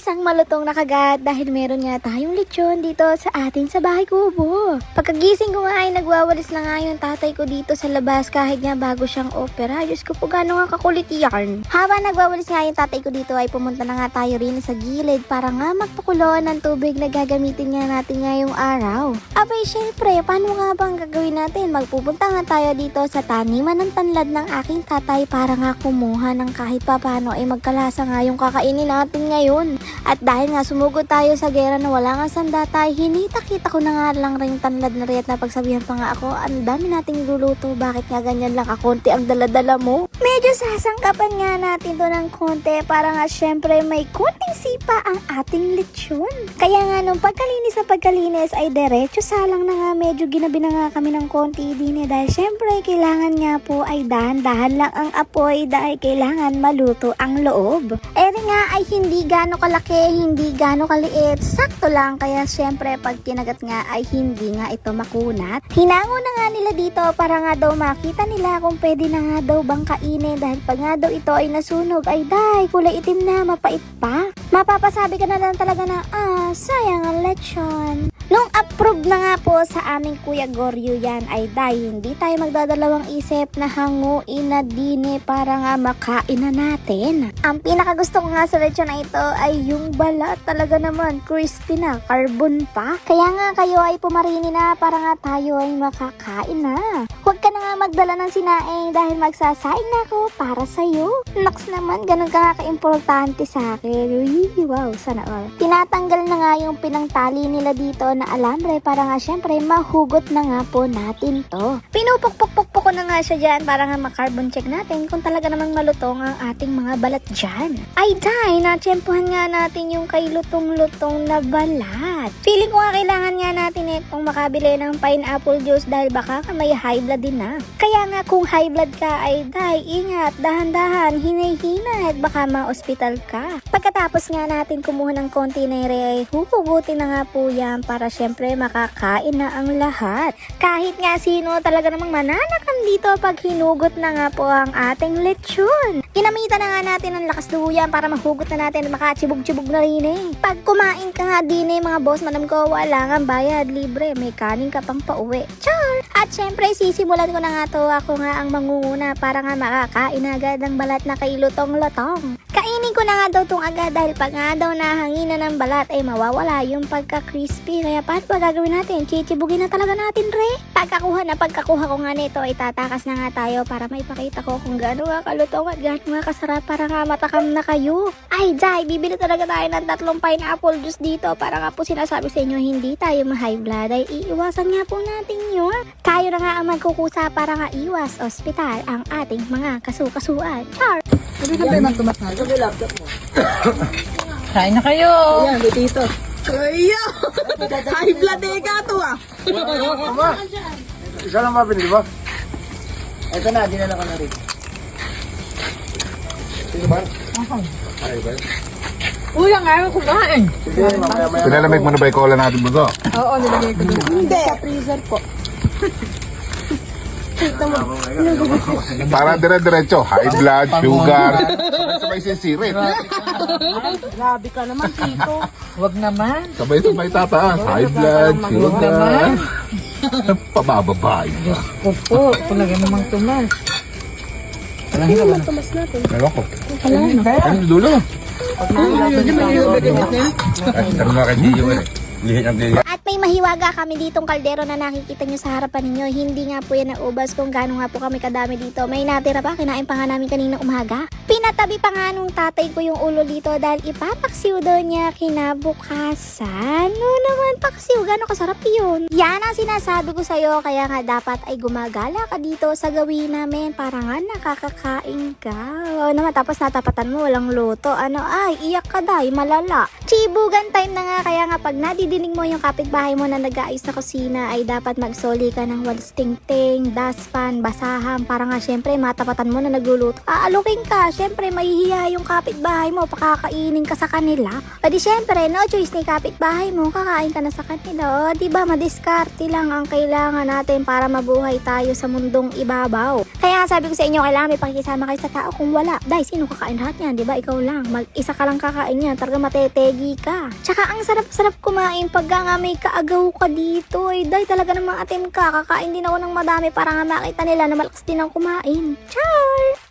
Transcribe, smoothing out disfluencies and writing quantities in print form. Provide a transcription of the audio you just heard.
isang malutong na kagat dahil meron nga tayong lechon dito sa atin sa bahay kubo. Pagkagising ko nga ay nagwawalis na nga yung tatay ko dito sa labas kahit nga bago siyang opera. Diyos ko po gano'n nga kakulit yan. Habang nagwawalis nga yung tatay ko dito ay pumunta na nga tayo rin sa gilid para nga magpakulo ng tubig na gagamitin nga natin ngayong araw. Abay syempre, paano nga bang gagawin natin? Magpupunta nga tayo dito sa taniman ng tanlad ng aking tatay para nga kumuha ng kahit papano ay magkalasa nga yung kakainin natin ngayon. At dahil nga sumugod tayo sa gera na wala nga sandatay, hinita-kita ko na nga lang rin tanlad na rin at napagsabihan pa nga ako, ang dami nating luluto, bakit nga ganyan lang kakunti ang daladala mo? Medyo sasangkapan nga natin to ng konti para nga syempre may kunting sipa ang ating lechon. Kaya nga nung pagkalinis ay diretso salang na nga medyo ginabi na nga kami ng konti din dahil syempre kailangan nga po ay dahan-dahan lang ang apoy dahil kailangan maluto ang loob. Nga ay hindi gaano kalaki, hindi gaano kaliit, sakto lang kaya syempre pag kinagat nga ay hindi nga ito makunat. Hinango na nga nila dito para nga daw makita nila kung pwede na nga daw bang kainin dahil pag nga daw ito ay nasunog ay day, kulay itim na, mapait pa. Mapapasabi ka na lang talaga na, sayang ang lechon. Nung approve na nga po sa aming Kuya Goryo yan ay day, hindi tayo magdadalawang isip na hanguin na dine para nga makain na natin. Ang pinakagusto ko nga sa lechon na ito ay yung balat, talaga naman crispy na, carbon pa. Kaya nga kayo ay pumarini na para nga tayo ay makakain na. Huwag ka na nga magdala ng sinaing dahil magsasaing na ako para sa'yo. Naks naman, ganun ka nga ka-importante sa akin. Wow, sana all. Tinatanggal na nga yung pinangtali nila dito na alambre para nga syempre mahugot na nga po natin to. Pinupukpukpuk ko na nga siya dyan para nga makarbon check natin kung talaga namang malutong ang ating mga balat dyan. Ay day, natsyempohan nga natin yung kay lutong-lutong na balat. Feeling ko nga kailangan nga natin itong makabili ng pineapple juice dahil baka may high blood din na. Kaya nga kung high blood ka ay day, ingat, dahan-dahan, hinay-hinay at baka ma-hospital ka. Pagkatapos nga natin kumuha ng konti na ay huhugutin na nga po yan para syempre makakain na ang lahat. Kahit nga sino talaga namang mananakam dito pag hinugot na nga po ang ating lechon. Ginamitan na nga natin ng lakas luyan para mahugot na natin at makachibog-chibog na rin Pag kumain ka nga din mga boss, manam ko wala nga bayad, libre, may kanin ka pang pauwi. Char! At syempre sisimulan ko na nga to, ako nga ang mangunguna para nga makakain agad ang balat na kay lutong-lutong. Kainin ko na nga daw tong agad dahil pag nga daw nahanginan ng balat ay mawawala yung pagka-crispy. Kaya paano ba gagawin natin? Chichibugin na talaga natin, re. Pagkakuha ko nga nito ay tatakas na nga tayo para may pakita ko kung gaano nga kalutong at gaano nga kasarap para nga matakam na kayo. Ay, jay, bibili talaga tayo ng 3 pineapple juice dito para nga po sinasabi sa inyo hindi tayo ma-high blood ay iiwasan nga po natin yun. Tayo na nga ang magkukusa para nga iwas ospital ang ating mga kasukasuan. Char! Sabi ka ba yung tumas na? Sabi laptop mo. Kain na kayo. Ayan, dito. Kaya! High blood ka to Isa lang mapin, di ba? Ito na, dinala ko na rin. Sige ba? Ay, ba? Ulang ayaw kumain. Sige, mamaya-maya. Pinalamig mo na ba yung cola natin mo to? Oo, nilagay ko doon. Hindi. Sa freezer po. Para dire-diretso, high blood, sugar. Sabay sisirit. Grabe ka naman, Tito. Huwag naman. Sabay-sabay tataas, high blood, sugar. Pabababay. Diyos ko po. Talaga namang tumas. Ano naman tumas natin? Ewan ko. Ano dulo? Ay, ano nga kay Gio eh. Lihin ang Gio. At may mahiwaga kami ditong kaldero na nakikita nyo sa harapan ninyo. Hindi nga po yan naubas kung gaano nga po kami kadami dito. May natira pa, kinain pa nga namin kaninang umaga. Pinatabi pa nga nung tatay ko yung ulo dito dahil ipapaksiw daw niya kinabukasan. No naman, paksiw, gano'ng kasarap yun. Yan ang sinasabi ko sa'yo, kaya nga dapat ay gumagala ka dito sa gawin namin para nga nakakakain ka. O naman, tapos natapatan mo, walang luto. Iyak ka dahi, malala. Chibugan time na nga, kaya nga pag nadidinig mo yung kapitbahay mo na nag-aayos sa kusina ay dapat magsoli ka ng walis ting-ting, dustpan, basahan para nga syempre matapatan mo na nagluluto. Aalukin ka, syempre syempre mahihiya yung kapitbahay mo, pakakainin ka sa kanila. O di syempre, no choice ni kapitbahay mo, kakain ka na sa kanila. O di ba, madiskarte lang ang kailangan natin para mabuhay tayo sa mundong ibabaw. Kaya sabi ko sa inyo, kailangan may pakikisama kayo sa tao. Kung wala, dahil sino kakain lahat yan, di ba? Ikaw lang, mag-isa ka lang kakain yan, talaga matetegi ka. Tsaka ang sarap-sarap kumain pag nga may kaagaw ka dito. Eh, dahil talaga namang atim ka, kakain din ako ng madami para nga makita nila na malakas din ang kumain. Char!